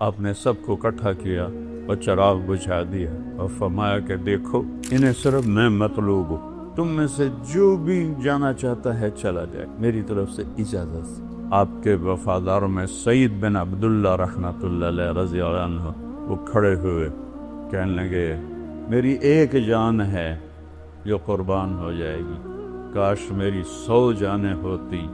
آپ نے سب کو اکٹھا کیا اور چراغ بجھا دیا اور فرمایا کہ دیکھو انہیں صرف میں مطلوب ہوں، تم میں سے جو بھی جانا چاہتا ہے چلا جائے، میری طرف سے اجازت سے۔ آپ کے وفاداروں میں سعید بن عبداللہ رحمۃ اللہ علیہ رضی اللہ عنہ وہ کھڑے ہوئے، کہنے لگے میری ایک جان ہے جو قربان ہو جائے گی، کاش میری 100 جانیں ہوتی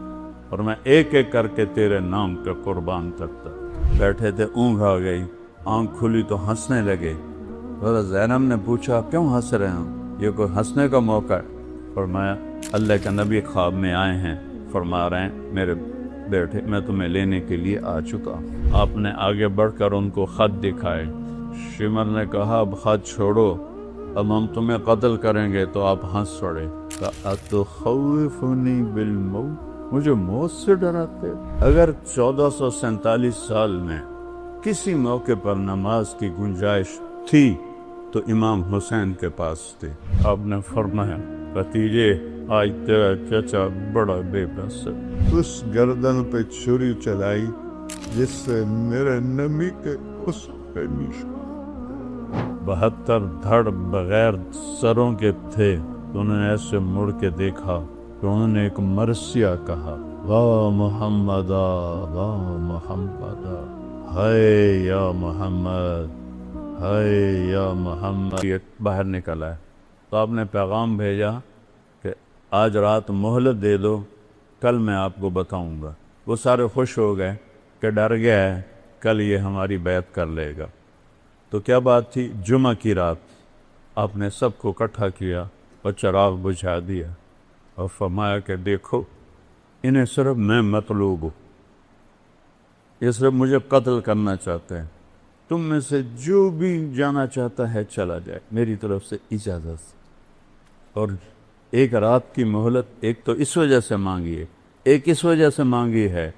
اور میں ایک ایک کر کے تیرے نام پہ قربان کرتا۔ بیٹھے تھے، اونگھ آ گئی، آنکھ کھلی تو ہنسنے لگے۔ حضرت زینب نے پوچھا کیوں ہنس رہے ہوں، یہ کوئی ہنسنے کا موقع ہے؟ فرمایا اللہ کے نبی خواب میں آئے ہیں، فرما رہے ہیں میرے بیٹے میں تمہیں لینے کے لیے آ چکا ہوں۔ آپ نے آگے بڑھ کر ان کو خط دکھائے۔ شمر نے کہا اب خط چھوڑو، اب ہم تمہیں قتل کریں گے، تو آپ ہنس پڑے۔ اتخوفنی بالموت، مجھے موت سے ڈراتے؟ اگر 1447 سال میں کسی موقع پر نماز کی گنجائش تھی تو امام حسین کے پاس تھی۔ آپ نے فرمایا بھتیجے آج تیرا چچا بڑا بے بس ہے، اس گردن پہ چھری چلائی جس سے میرے نبی کے حسن پہ نشان۔ 72 دھڑ بغیر سروں کے تھے تو انہوں نے ایسے مڑ کے دیکھا تو انہوں نے ایک مرثیہ کہا، واہ محمدا واہ محمدا، ہائے یا محمد ہائے یا محمد۔ یہ باہر نکلا ہے تو آپ نے پیغام بھیجا کہ آج رات مہلت دے دو، کل میں آپ کو بتاؤں گا۔ وہ سارے خوش ہو گئے کہ ڈر گیا ہے کل یہ ہماری بیعت کر لے گا۔ تو کیا بات تھی؟ جمعہ کی رات آپ نے سب کو اکٹھا کیا اور چراغ بجھا دیا اور فرمایا کہ دیکھو انہیں صرف میں مطلوب ہوں، یہ صرف مجھے قتل کرنا چاہتے ہیں، تم میں سے جو بھی جانا چاہتا ہے چلا جائے، میری طرف سے اجازت سے۔ اور ایک رات کی مہلت ایک تو اس وجہ سے مانگی ہے، ایک اس وجہ سے مانگی ہے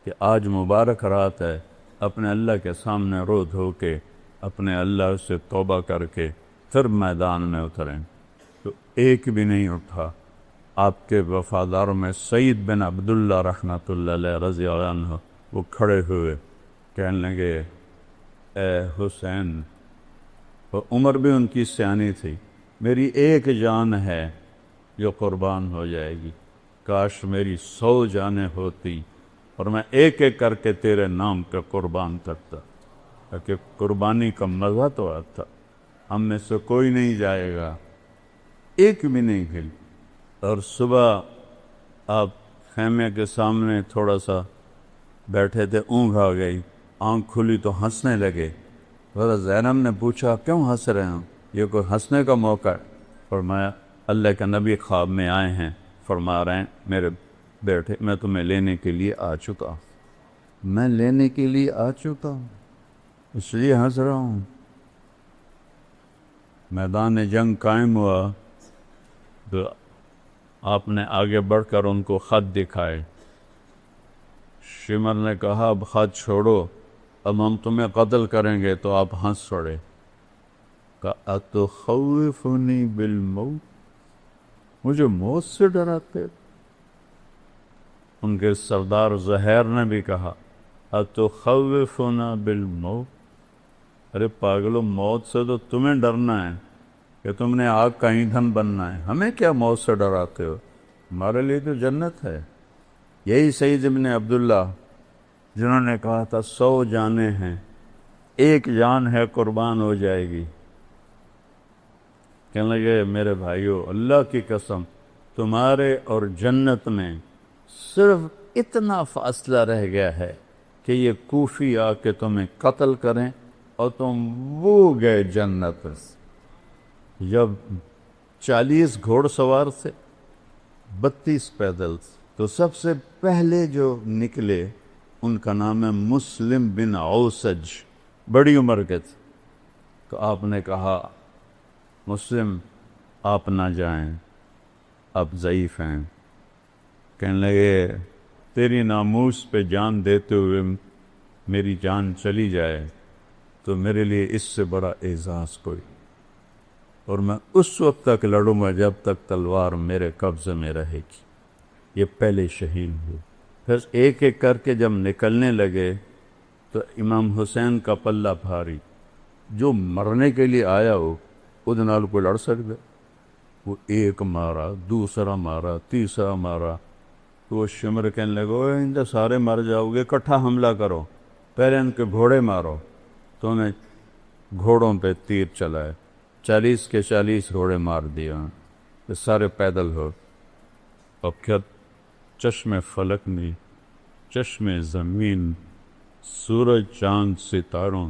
کہ آج مبارک رات ہے، اپنے اللہ کے سامنے رو دھو کے اپنے اللہ سے توبہ کر کے پھر میدان میں اتریں۔ تو ایک بھی نہیں اٹھا۔ آپ کے وفاداروں میں سعید بن عبداللہ رحمۃ اللہ علیہ رضی اللہ عنہ وہ کھڑے ہوئے، کہنے لگے اے حسین، اور عمر بھی ان کی سیانی تھی، میری ایک جان ہے جو قربان ہو جائے گی، کاش میری 100 جانیں ہوتی اور میں ایک ایک کر کے تیرے نام پہ قربان کرتا، تاکہ قربانی کا مزہ تو آتا۔ ہم میں سے کوئی نہیں جائے گا، ایک بھی نہیں ہل۔ اور صبح آپ خیمے کے سامنے تھوڑا سا بیٹھے تھے، اونگھ آ گئی، آنکھ کھلی تو ہنسنے لگے۔ حضرت زینب نے پوچھا کیوں ہنس رہے ہوں، یہ کوئی ہنسنے کا موقع ہے؟ فرمایا اللہ کے نبی خواب میں آئے ہیں، فرما رہے ہیں میرے بیٹے میں تمہیں لینے کے لیے آ چکا ہوں۔ میں لینے کے لیے آ چکا ہوں اس لیے ہنس رہا ہوں۔ میدان جنگ قائم ہوا تو آپ نے آگے بڑھ کر ان کو خط دکھائے۔ شمر نے کہا اب خط چھوڑو، اب ہم تمہیں قتل کریں گے، تو آپ ہنس پڑے۔ اتخوفنی بالموت، مجھے موت سے ڈراتے؟ ان کے سردار زہیر نے بھی کہا اتخوفنا بالموت، ارے پاگلو، موت سے تو تمہیں ڈرنا ہے کہ تم نے آگ کا ایندھن بننا ہے، ہمیں کیا موت سے ڈراتے ہو، ہمارے لیے تو جنت ہے۔ یہی سعید ابن عبداللہ جنہوں نے کہا تھا 100 جانیں ہیں، ایک جان ہے قربان ہو جائے گی، کہنے لگے میرے بھائیو اللہ کی قسم تمہارے اور جنت میں صرف اتنا فاصلہ رہ گیا ہے کہ یہ کوفی آ کے تمہیں قتل کریں اور تم وہ گئے جنت۔ جب 40 گھوڑ سوار تھے، 32 پیدل تھے، تو سب سے پہلے جو نکلے ان کا نام ہے مسلم بن اوسج، بڑی عمر کے تھے۔ تو آپ نے کہا مسلم آپ نہ جائیں، آپ ضعیف ہیں۔ کہنے لگے تیری ناموس پہ جان دیتے ہوئے میری جان چلی جائے تو میرے لیے اس سے بڑا اعزاز کوئی، اور میں اس وقت تک لڑوں گا جب تک تلوار میرے قبضے میں رہے گی۔ یہ پہلے شہید ہوئے۔ پھر ایک ایک کر کے جب نکلنے لگے تو امام حسین کا پلہ بھاری، جو مرنے کے لیے آیا ہو وہ نال کوئی لڑ سکتا؟ وہ ایک مارا، دوسرا مارا، تیسرا مارا، تو وہ شمر کہنے لگا ان کے سارے مر جاؤ گے، کٹھا حملہ کرو، پہلے ان کے گھوڑے مارو۔ تو انہیں گھوڑوں پہ تیر چلائے، 40 کے 40 گھوڑے مار دیا، تو سارے پیدل ہو۔ اور کیا چشم فلک میں، چشم زمین، سورج چاند ستاروں،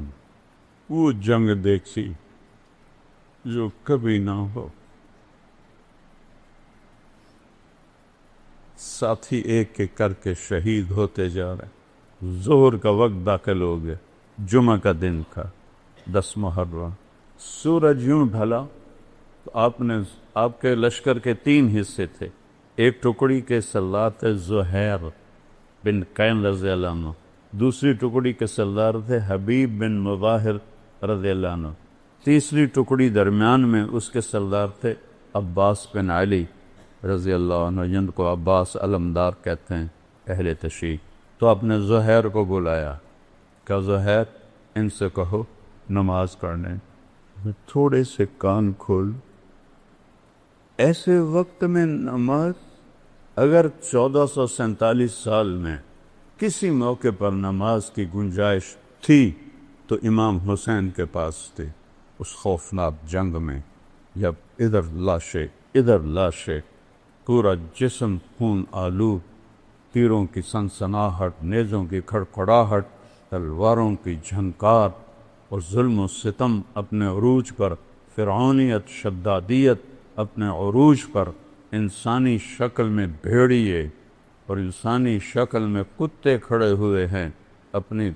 وہ جنگ دیکھی جو کبھی نہ ہو۔ ساتھی ایک ایک کر کے شہید ہوتے جا رہے۔ ظہر کا وقت داخل ہو گیا، جمعہ کا دن تھا، 10 محرم۔ سورج یوں ڈھلا تو آپ کے لشکر کے 3 حصے تھے۔ ایک ٹکڑی کے سردار تھے زہیر بن قین رضی اللہ عنہ، دوسری ٹکڑی کے سردار تھے حبیب بن مظاہر رضی اللہ عنہ، تیسری ٹکڑی درمیان میں اس کے سردار تھے عباس بن علی رضی اللہ عنہ، جن کو عباس علمدار کہتے ہیں اہل تشیع۔ تو آپ نے زہیر کو بلایا، کہ زہیر ان سے کہو نماز پڑھنے۔ تھوڑے سے کان کھول، ایسے وقت میں نماز، اگر 1447 سال میں کسی موقع پر نماز کی گنجائش تھی تو امام حسین کے پاس تھی۔ اس خوفناک جنگ میں جب ادھر لاشیں، پورا جسم خون آلود، تیروں کی سنسناہٹ، نیزوں کی کھڑکھڑاہٹ، تلواروں کی جھنکار، اور ظلم و ستم اپنے عروج پر، فرعونیت، شدادیت اپنے عروج پر، انسانی شکل میں بھیڑیے اور انسانی شکل میں کتے کھڑے ہوئے ہیں، اپنی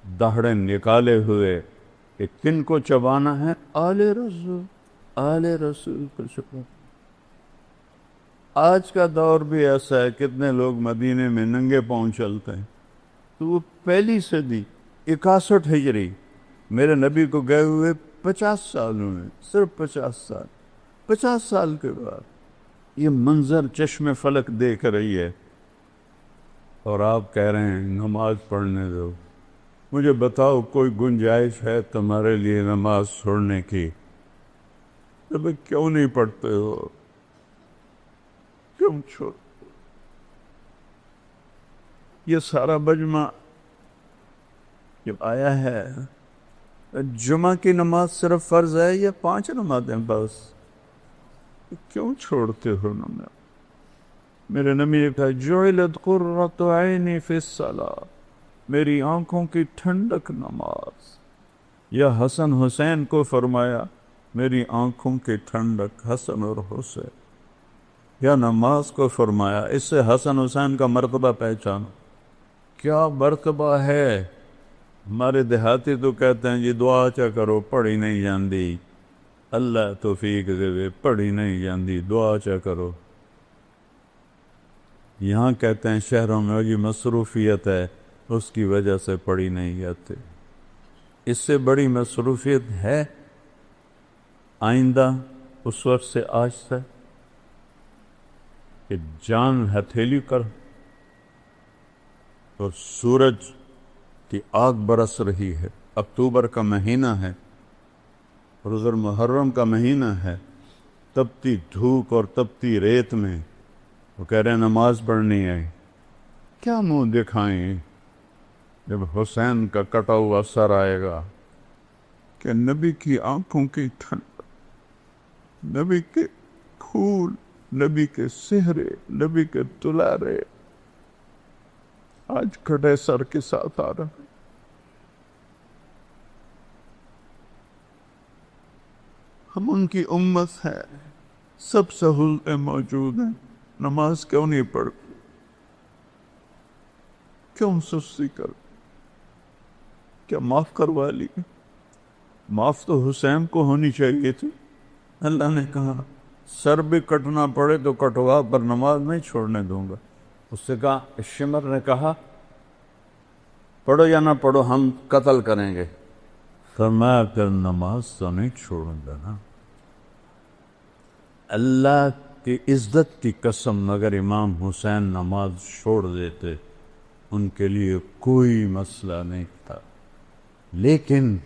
دہڑیں نکالے ہوئے کہ کن کو چبانا ہے؟ آل رسول کو چبانا۔ آج کا دور بھی ایسا ہے، کتنے لوگ مدینے میں ننگے پاؤں چلتے ہیں۔ تو وہ پہلی صدی 61 ہجری، میرے نبی کو گئے ہوئے 50 سال ہوئے، صرف 50 سال کے بعد یہ منظر چشم فلک دیکھ رہی ہے، اور آپ کہہ رہے ہیں نماز پڑھنے دو۔ مجھے بتاؤ کوئی گنجائش ہے تمہارے لیے نماز چھوڑنے کی؟ تو کیوں نہیں پڑھتے ہو؟ کیوں چھوڑ؟ یہ سارا مجمع جب آیا ہے، جمعہ کی نماز صرف فرض ہے یا 5 نمازیں بس؟ کیوں چھوڑتے ہو نماز؟ میرے نبی نے کہا جعلت قرۃ عینی فی الصلاۃ، میری آنکھوں کی ٹھنڈک نماز۔ یا حسن حسین کو فرمایا میری آنکھوں کی ٹھنڈک حسن اور حسین۔ یا نماز کو فرمایا، اس سے حسن حسین کا مرتبہ پہچانو۔ کیا مرتبہ ہے؟ ہمارے دیہاتی تو کہتے ہیں جی دعا چا کرو، پڑھی نہیں جاندی، اللہ توفیق دے، پڑھی نہیں جاندی، دعا چا کرو۔ یہاں کہتے ہیں شہروں میں جی مصروفیت ہے، اس کی وجہ سے پڑھی نہیں جاتے۔ اس سے بڑی مصروفیت ہے آئندہ اس وقت سے آج تک کہ جان ہتھیلی کر اور سورج کی آگ برس رہی ہے، اکتوبر کا مہینہ ہے، روزہ محرم کا مہینہ ہے، تپتی دھوپ اور تپتی ریت میں وہ کہہ رہے ہیں نماز پڑھنی ہے۔ کیا منہ دکھائیں جب حسین کا کٹا ہوا سر آئے گا کہ نبی کی آنکھوں کی ٹھنڈ، نبی کے پھول، نبی کے سہرے، نبی کے دلارے آج کٹے سر کے ساتھ آ رہا ہے۔ ہم ان کی امت ہے، سب سہولتیں موجود ہیں، نماز کیوں نہیں پڑھتے؟ کیوں سستی کر؟ کیا معاف کروا لی؟ معاف تو حسین کو ہونی چاہیے تھی۔ اللہ نے کہا سر بھی کٹنا پڑے تو کٹوا، پر نماز نہیں چھوڑنے دوں گا۔ اس سے کہا، شمر نے کہا پڑھو یا نہ پڑھو ہم قتل کریں گے۔ فرمایا پھر نماز تو نہیں چھوڑوں گا نا۔ اللہ کی عزت کی قسم اگر امام حسین نماز چھوڑ دیتے ان کے لیے کوئی مسئلہ نہیں تھا۔ لیکن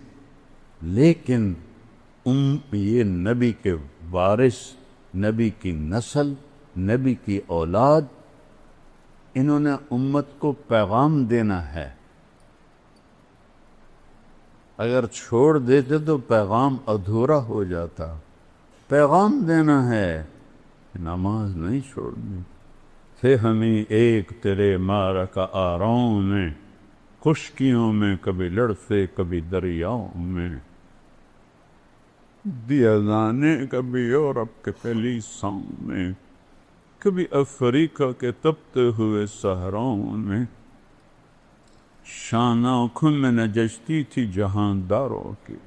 یہ نبی کے وارث، نبی کی نسل، نبی کی اولاد، انہوں نے امت کو پیغام دینا ہے. اگر چھوڑ دیتے تو پیغام ادھورا ہو جاتا. پیغام دینا ہے، نماز نہیں چھوڑنی. تھے ہمیں ایک تیرے معرکہ آراؤں میں، خشکیوں میں کبھی لڑتے کبھی دریاؤں میں، دیا دانے کبھی یورپ کے پلیساؤں میں، کبھی افریقہ کے تپتے ہوئے صحراؤں میں. شان آنکھوں میں نجشتی تھی جہانداروں کی،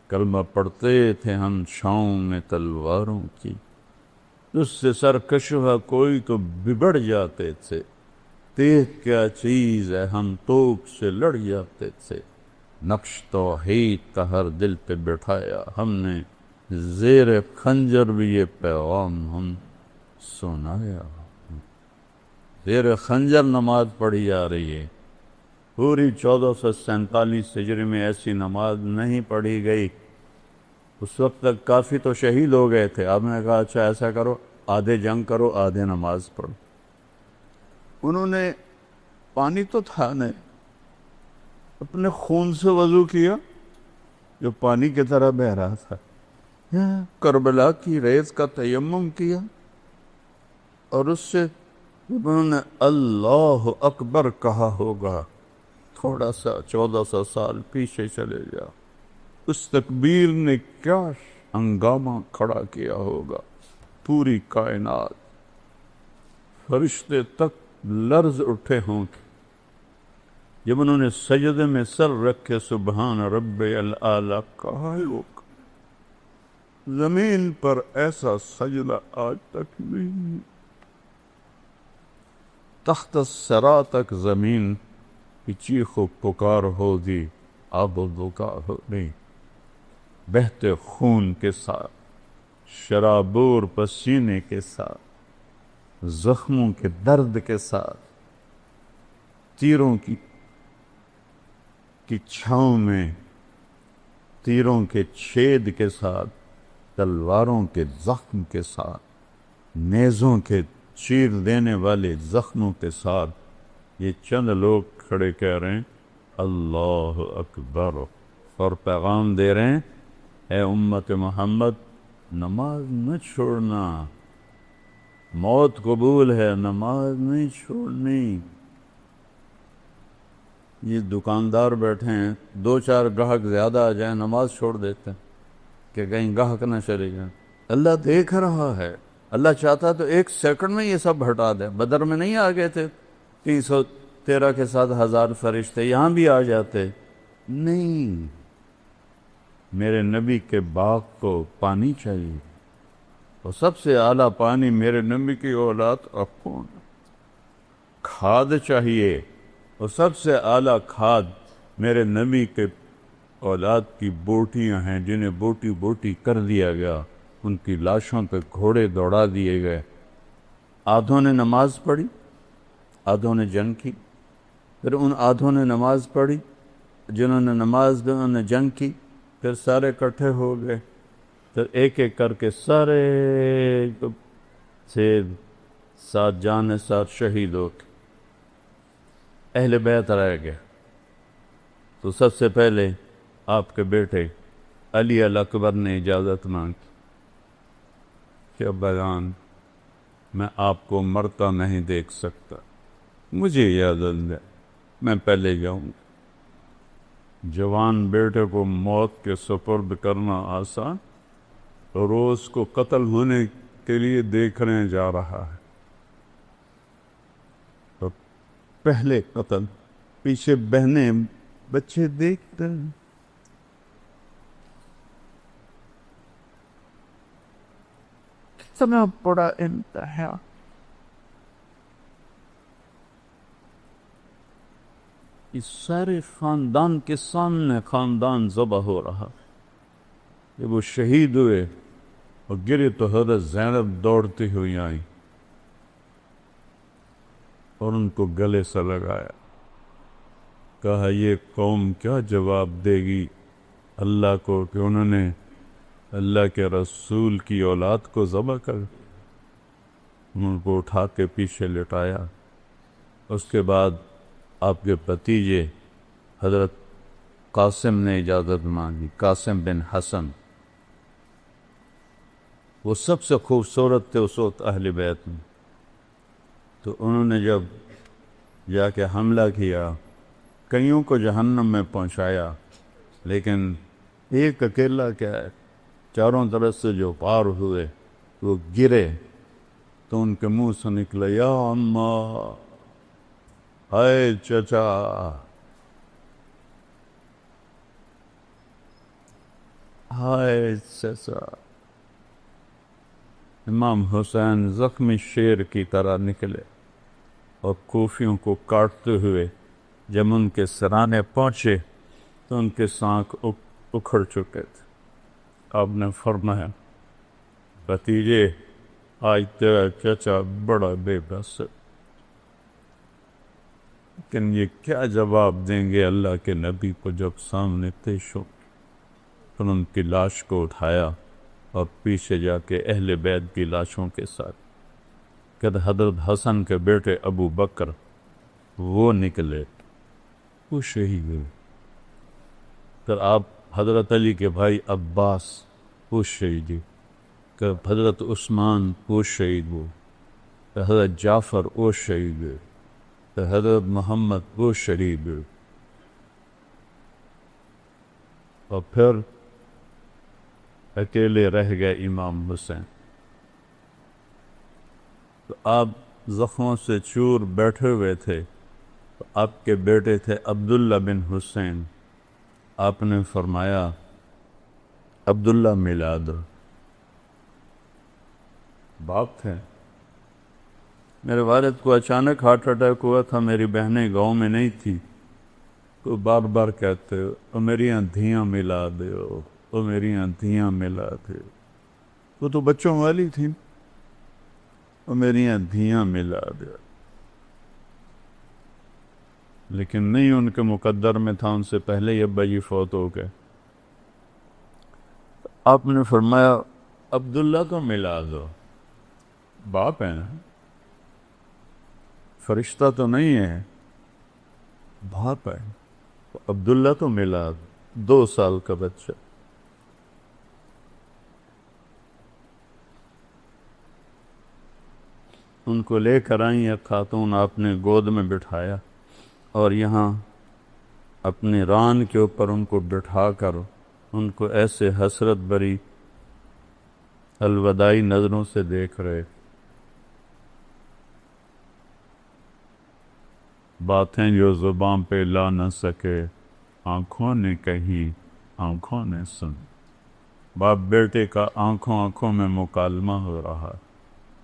کلمہ پڑھتے تھے ہم چھاؤں میں تلواروں کی. اس سے سرکشہ کوئی تو بگڑ جاتے تھے، دیکھ کیا چیز ہے ہم توپ سے لڑ جاتے تھے. نقش توحید کا ہر دل پہ بٹھایا ہم نے، زیر خنجر بھی یہ پیغام ہم سنایا. زیر خنجر نماز پڑھی جا رہی ہے. پوری 1447 ہجری میں ایسی نماز نہیں پڑھی گئی. اس وقت تک کافی تو شہید ہو گئے تھے. آپ نے کہا اچھا ایسا کرو، آدھے جنگ کرو آدھے نماز پڑھو. انہوں نے پانی تو تھا نہیں، اپنے خون سے وضو کیا جو پانی کی طرح بہ رہا تھا. کربلا کی ریت کا تیمم کیا اور اس سے انہوں نے اللہ اکبر کہا ہوگا. تھوڑا سا 1400 سال پیچھے چلے جا، اس تکبیر نے کیا ہنگامہ کھڑا کیا ہوگا. پوری کائنات، فرشتے تک لرز اٹھے ہوں گے جب انہوں نے سجدے میں سر رکھ کے سبحان رب الاعلی کہا ہوگا. زمین پر ایسا سجدہ آج تک نہیں. تحت الثری تک زمین کی چیخ و پکار ہوگی، آب و بکا ہوگی. بہتے خون کے ساتھ، شرابور پسینے کے ساتھ، زخموں کے درد کے ساتھ، تیروں کی چھاؤں میں، تیروں کے چھید کے ساتھ، تلواروں کے زخم کے ساتھ، نیزوں کے چیر دینے والے زخموں کے ساتھ یہ چند لوگ کھڑے کہہ رہے ہیں اللہ اکبر، اور پیغام دے رہے ہیں اے امت محمد نماز نہ چھوڑنا. موت قبول ہے، نماز نہیں چھوڑنی. یہ دکاندار بیٹھے ہیں، 2-4 گاہک زیادہ آ جائیں نماز چھوڑ دیتے ہیں کہ کہیں گاہک نہ چلے جائیں. اللہ دیکھ رہا ہے. اللہ چاہتا تو 1 سیکنڈ میں یہ سب ہٹا دے. بدر میں نہیں آ گئے تھے 313 کے ساتھ 1000 فرشتے، یہاں بھی آ جاتے. نہیں، میرے نبی کے باغ کو پانی چاہیے، اور سب سے اعلیٰ پانی میرے نبی کی اولاد اپون. کھاد چاہیے، اور سب سے اعلیٰ کھاد میرے نبی کے اولاد کی بوٹیاں ہیں جنہیں بوٹی بوٹی کر دیا گیا. ان کی لاشوں پہ گھوڑے دوڑا دیے گئے. آدھوں نے نماز پڑھی، آدھوں نے جنگ کی. پھر ان آدھوں نے نماز پڑھی، جنہوں نے نماز انہوں نے جنگ کی. پھر سارے اکٹھے ہو گئے، پھر ایک ایک کر کے سارے سے ساتھ جان ساتھ شہید ہو کے اہل بیت رہ گئے. تو سب سے پہلے آپ کے بیٹے علی الاکبر نے اجازت مانگی کہ ابا جان میں آپ کو مرتا نہیں دیکھ سکتا، مجھے اجازت دے، میں پہلے جاؤں گا. جوان بیٹے کو موت کے سپرد کرنا آسان، روز کو قتل ہونے کے لیے دیکھنے جا رہا ہے. تو پہلے قتل، پیچھے بہنیں بچے دیکھتے ہیں. کتنا بڑا امتحان. اس سارے خاندان کے سامنے خاندان ذبح ہو رہا. جب وہ شہید ہوئے اور گرے تو حضرت زینب دوڑتی ہوئی آئیں اور ان کو گلے سے لگایا. کہا یہ قوم کیا جواب دے گی اللہ کو کہ انہوں نے اللہ کے رسول کی اولاد کو ذبح کر، ان کو اٹھا کے پیچھے لٹایا۔ اس کے بعد آپ کے بھتیجے حضرت قاسم نے اجازت مانگی، قاسم بن حسن، وہ سب سے خوبصورت تھے اس وقت اہل بیت میں، تو انہوں نے جب جا کے حملہ کیا، کئیوں کو جہنم میں پہنچایا، لیکن ایک اکیلا کیا ہے، چاروں طرف سے جو پار ہوئے وہ گرے تو ان کے منہ سے نکلا یا اماں، ہائے چچا، ہائے چچا۔ امام حسین زخمی شیر کی طرح نکلے اور کوفیوں کو کاٹتے ہوئے جب ان کے سرانے پہنچے تو ان کے سانکھ اکھڑ چکے تھے۔ آپ نے فرمایا بھتیجے آج تیرا چچا بڑا بے بس ہے، لیکن یہ کیا جواب دیں گے اللہ کے نبی کو جب سامنے پیش ہو؟ پھر ان کی لاش کو اٹھایا اور پیچھے جا کے اہل بیت کی لاشوں کے ساتھ کہ حضرت حسن کے بیٹے ابو بکر وہ نکلے، وہ شہید ہوئے۔ پھر آپ حضرت علی کے بھائی عباس وہ شہید ہوئے، کہ حضرت عثمان وہ شہید ہوئے، کہ حضرت جعفر وہ شہید ہوئے، کہ حضرت محمد وہ شہید ہوئے۔ اور پھر اکیلے رہ گئے امام حسین، تو آپ زخموں سے چور بیٹھے ہوئے تھے، تو آپ کے بیٹے تھے عبداللہ بن حسین، آپ نے فرمایا عبداللہ ملا دو۔ باپ تھے، میرے والد کو اچانک ہارٹ اٹیک ہوا تھا، میری بہنیں گاؤں میں نہیں تھی، تو بار بار کہتے او میری آندھیاں ملا دیو، او میری آندھیاں ملا دے، وہ تو بچوں والی تھی، او میری آندھیاں ملا دے، لیکن نہیں ان کے مقدر میں تھا، ان سے پہلے ہی ابا جی فوت ہو گئے۔ آپ نے فرمایا عبداللہ کو ملا دو، باپ ہے نا، فرشتہ تو نہیں ہے، باپ ہے، عبداللہ تو ملا دو، 2 سال کا بچہ۔ ان کو لے کر آئیں ایک خاتون، آپ نے گود میں بٹھایا اور یہاں اپنے ران کے اوپر ان کو بٹھا کر ان کو ایسے حسرت بری الوداعی نظروں سے دیکھ رہے، باتیں جو زبان پہ لا نہ سکے آنکھوں نے کہی، آنکھوں نے سن۔ باپ بیٹے کا آنکھوں میں مکالمہ ہو رہا،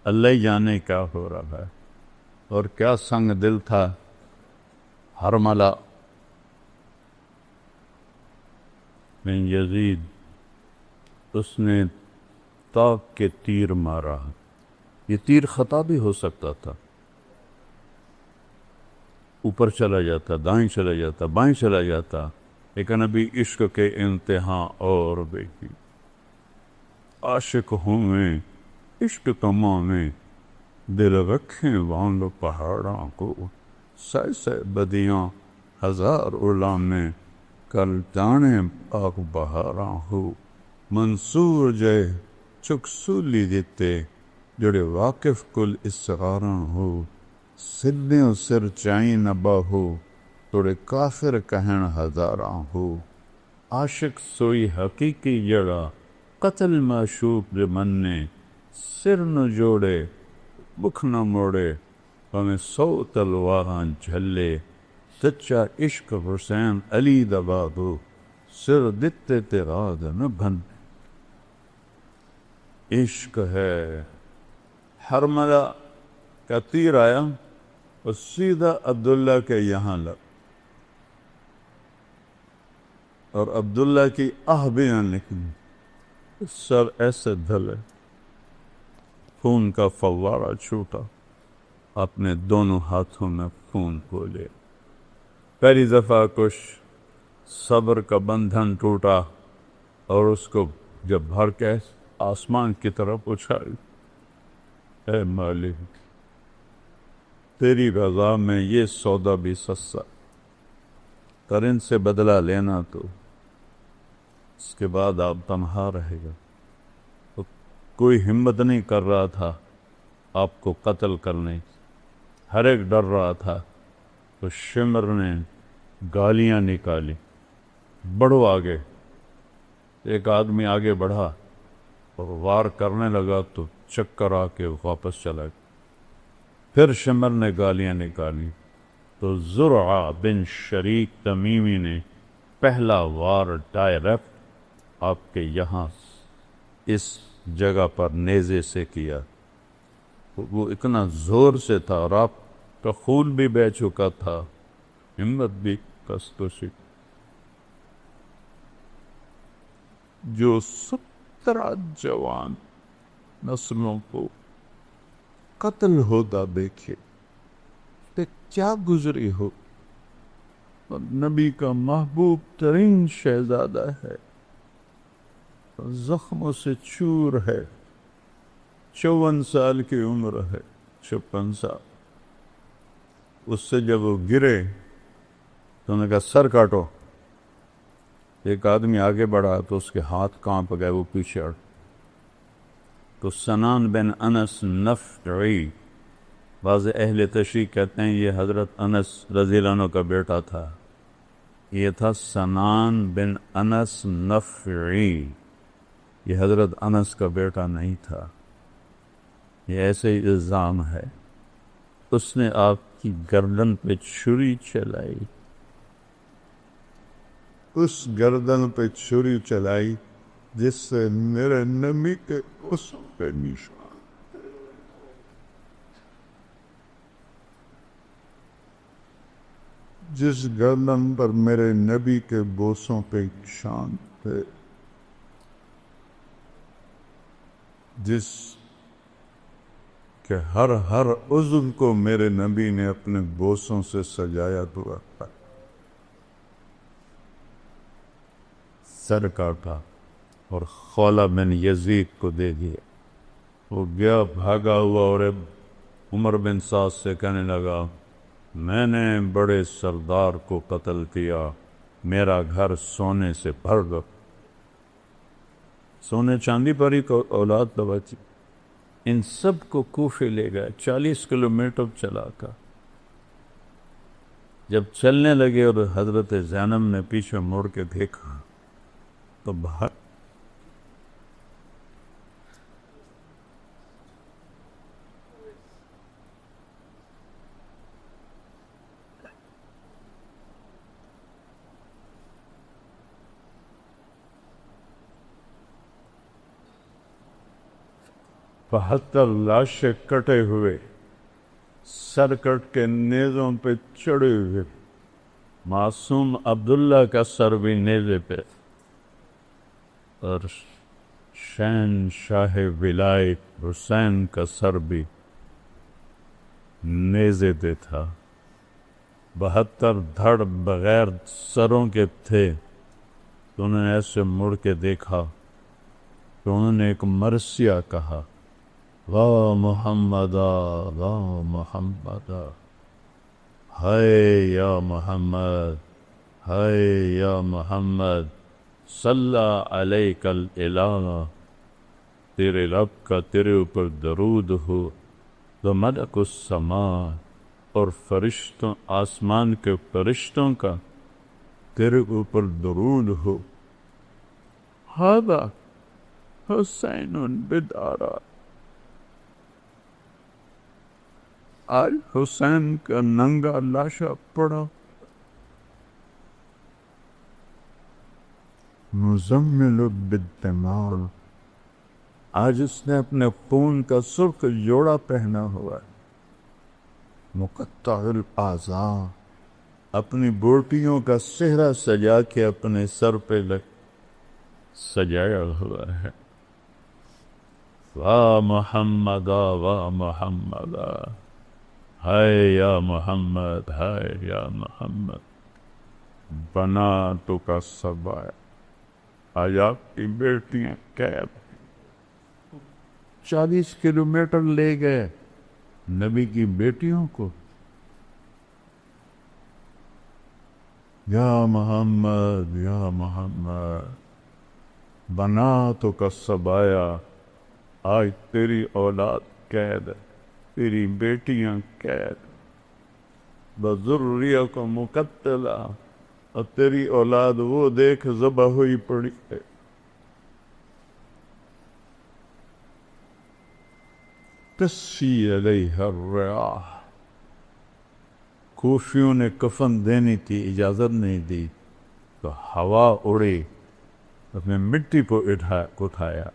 اللہ ہی جانے کیا ہو رہا ہے، اور کیا سنگ دل تھا حرملہ بن یزید، اس نے طاق کے تیر مارا، یہ تیر خطا بھی ہو سکتا تھا، اوپر چلا جاتا، دائیں چلا جاتا، بائیں چلا جاتا، لیکن ابھی عشق کے انتہا اور بھی عاشق ہوں میں عشق کماں میں دل رکھیں وانگ پہاڑاں کو، سہ سہ بدیاں ہزار علامیں کل جانے آگ بہاراں ہو، منصور جے چک سولی دیتے جڑے واقف کل اسراراں ہو، سدھیوں سر چائیں نہ باہو توڑے کافر کہن ہزاراں ہو، عاشق سوئی حقیقی جڑا قتل معشوق مننے، سر نہ جوڑے بکھ نہ موڑے ہمیں 100 تلواراں جھلے، سچا عشق حسین علی دبادو سر دتے تیراد نہ بھن۔ عشق ہے، حرملہ کا تیر آیا اور سیدھا عبداللہ کے یہاں لگ، اور عبداللہ کی آہ بھی نہ نکلی، سر ایسے دھلے، خون کا فوارہ چھوٹا، اپنے دونوں ہاتھوں میں خون کو لے، پہلی دفعہ کچھ صبر کا بندھن ٹوٹا اور اس کو جب بھر کے آسمان کی طرف اچھائی، اے مالک تیری رضا میں یہ سودا بھی سستا، پر ان سے بدلہ لینا تو اس کے بعد آپ تنہا رہے گا۔ تو کوئی ہمت نہیں کر رہا تھا آپ کو قتل کرنے، ہر ایک ڈر رہا تھا۔ تو شمر نے گالیاں نکالی، بڑھو آگے۔ ایک آدمی آگے بڑھا اور وار کرنے لگا تو چکر آ کے واپس چلا گیا۔ پھر شمر نے گالیاں نکالی تو زرعہ بن شریک تمیمی نے پہلا وار ڈائریکٹ آپ کے یہاں اس جگہ پر نیزے سے کیا۔ وہ اتنا زور سے تھا اور آپ کا خون بھی بہہ چکا تھا، ہمت بھی کستوسی۔ جو 17 جوان نسلوں کو قتل ہوتا دیکھے تو کیا گزری ہو، اور نبی کا محبوب ترین شہزادہ ہے، زخموں سے چور ہے، 54 سال کی عمر ہے، 56 سال۔ اس سے جب وہ گرے تو انہوں نے کہا سر کاٹو۔ ایک آدمی آگے بڑھا تو اس کے ہاتھ کانپ گئے، وہ پیچھے ہٹ۔ تو سنان بن انس نفعی، بعض اہل تشریح کہتے ہیں یہ حضرت انس رضی اللہ عنہ کا بیٹا تھا، یہ تھا سنان بن انس نفعی، یہ حضرت انس کا بیٹا نہیں تھا، یہ ایسے ہی الزام ہے۔ اس نے آپ کی گردن پہ چھری چلائی، اس گردن پہ چھری چلائی جس سے میرے نبی کے اس پہ نشان، جس گردن پر میرے نبی کے بوسوں پہ نشان تھے، جس کہ ہر عضو کو میرے نبی نے اپنے بوسوں سے سجایا ہوا تھا۔ سر کاٹا اور خولہ بن یزید کو دے دیا۔ وہ گیا بھاگا ہوا اور عمر بن سعد سے کہنے لگا میں نے بڑے سردار کو قتل کیا، میرا گھر سونے سے بھر دو۔ سونے چاندی پر ہی اولاد بچی۔ ان سب کو کوفے لے گئے، 40 کلومیٹر چلا کر۔ جب چلنے لگے اور حضرت زینب نے پیچھے مڑ کے دیکھا تو باہر بہتر لاشیں کٹے ہوئے، سر کٹ کے نیزوں پہ چڑھے ہوئے، معصوم عبداللہ کا سر بھی نیزے پہ، اور شہنشاہ ولایت حسین کا سر بھی نیزے پہ تھا۔ 72 دھڑ بغیر سروں کے تھے۔ تو انہوں نے ایسے مڑ کے دیکھا تو انہوں نے ایک مرثیہ کہا، واہ محمدہ واہ محمدہ، ہائے یا محمد ہائے یا محمد، صلی علیک الالہ، تیرے رب کا تیرے اوپر درود ہو، تو ملک السماء، اور فرشتوں آسمان کے فرشتوں کا تیرے اوپر درود ہو، ھذا حسین بدارا، آج حسین کا ننگا لاشا پڑا، مزمل بالدماء، آج اس نے اپنے خون کا سرخ جوڑا پہنا ہوا ہے، مقطع الاعضاء، اپنی بوٹیوں کا صحرا سجا کے اپنے سر پہ سجایا ہوا ہے۔ واہ محمدہ واہ محمدہ، ہائے یا محمد ہائے یا محمد۔ بناتوں کا سبایا، آج آپ کی بیٹیاں قید 40 کلومیٹر لے گئے نبی کی بیٹیوں کو. یا محمد یا محمد، بناتوں کا سبایا، آج تیری اولاد قید ہے، تیری بیٹیاں قید، بذریہ کو مقتلہ، اور تیری اولاد وہ دیکھ ذبح ہوئی پڑی ہے. تسی علیہ الریاح، کوفیوں نے کفن دینی تھی، اجازت نہیں دی تو ہوا اڑی، اس نے مٹی کو اٹھایا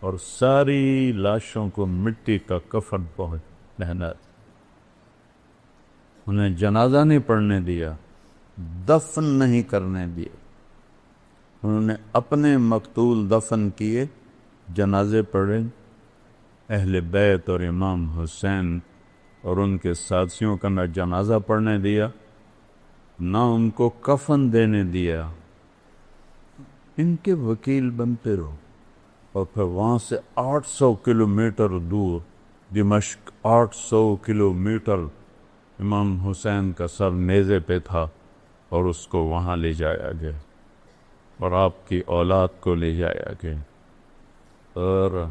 اور ساری لاشوں کو مٹی کا کفن پہنا، انہیں جنازہ نہیں پڑھنے دیا، دفن نہیں کرنے دیا. انہوں نے اپنے مقتول دفن کیے، جنازے پڑھے، اہل بیت اور امام حسین اور ان کے ساتھیوں کا نہ جنازہ پڑھنے دیا، نہ ان کو کفن دینے دیا. ان کے وکیل بنتے رہو. اور پھر وہاں سے 800 کلومیٹر دور دمشق، 800 کلومیٹر امام حسین کا سر نیزے پہ تھا اور اس کو وہاں لے جایا گیا اور آپ کی اولاد کو لے جایا گیا. اور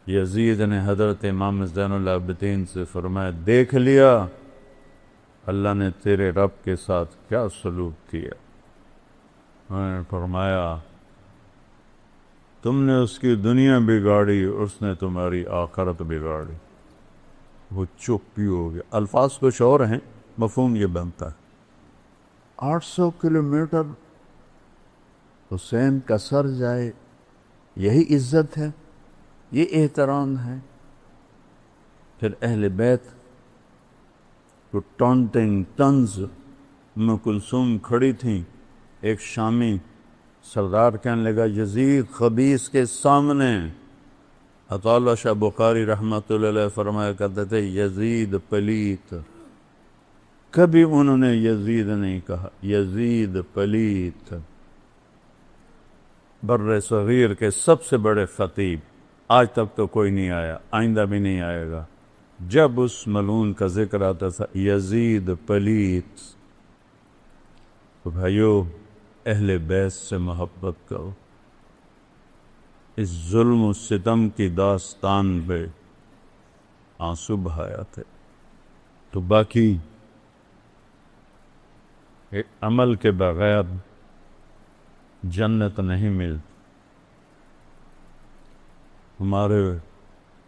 یزید نے حضرت امام زین العابدین سے فرمایا، دیکھ لیا اللہ نے تیرے رب کے ساتھ کیا سلوک کیا. انہوں نے فرمایا، تم نے اس کی دنیا بگاڑی، اس نے تمہاری آخرت بگاڑی. وہ چپ ہی ہو گیا. الفاظ کچھ اور ہیں، مفہوم یہ بنتا ہے. 800 کلومیٹر حسین کا سر جائے، یہی عزت ہے، یہ احترام ہے. پھر اہل بیت کو ٹانٹنگ طنز. ام کلثوم کھڑی تھیں، ایک شامی سردار کہنے لگا، یزید خبیث کے سامنے. عطا اللہ شاہ بخاری رحمۃ اللہ علیہ فرمایا کرتے تھے، یزید پلیت. کبھی انہوں نے یزید نہیں کہا، یزید پلیت. بر صغیر کے سب سے بڑے خطیب، آج تک تو کوئی نہیں آیا، آئندہ بھی نہیں آئے گا. جب اس ملعون کا ذکر آتا تھا، یزید پلیت. تو بھائیو، اہل بیت سے محبت کرو. اس ظلم و ستم کی داستان پہ آنسو بہایا تھے. تو باقی عمل کے بغیر جنت نہیں ملتی. ہمارے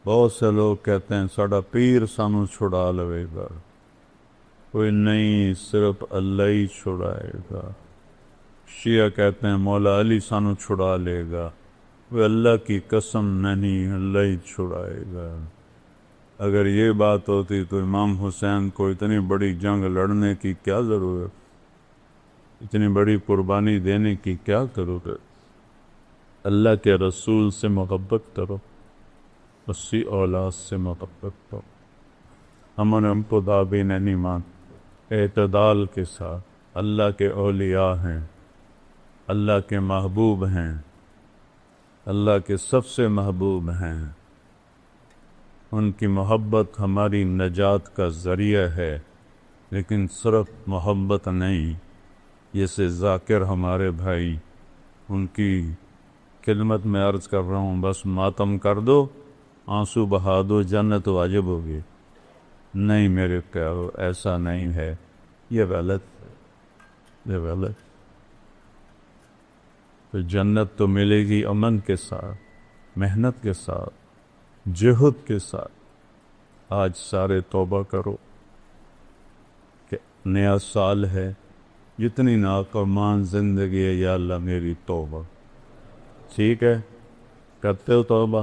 بہت سے لوگ کہتے ہیں ساڑا پیر سانو چھڑا لوے گا. کوئی نہیں، صرف اللہ ہی چھڑائے گا. شیعہ کہتے ہیں مولا علی سانو چھڑا لے گا. وہ اللہ کی قسم نہیں، اللہ ہی چھڑائے گا. اگر یہ بات ہوتی تو امام حسین کو اتنی بڑی جنگ لڑنے کی کیا ضرورت، اتنی بڑی قربانی دینے کی کیا ضرورت. اللہ کے رسول سے محبت کرو، اسی اولاد سے محبت کرو. ہم خدا بھی نہیں مان، اعتدال کے ساتھ. اللہ کے اولیاء ہیں، اللہ کے محبوب ہیں، اللہ کے سب سے محبوب ہیں. ان کی محبت ہماری نجات کا ذریعہ ہے، لیکن صرف محبت نہیں. جیسے ذاکر ہمارے بھائی، ان کی خدمت میں عرض کر رہا ہوں، بس ماتم کر دو، آنسو بہا دو، جنت واجب ہوگی. نہیں میرے پیارو، ایسا نہیں ہے. یہ غلط ہے، یہ غلط. تو جنت تو ملے گی امن کے ساتھ، محنت کے ساتھ، جہد کے ساتھ. آج سارے توبہ کرو کہ نیا سال ہے، جتنی ناکامان زندگی ہے، یا اللہ میری توبہ. ٹھیک ہے، کرتے ہو توبہ؟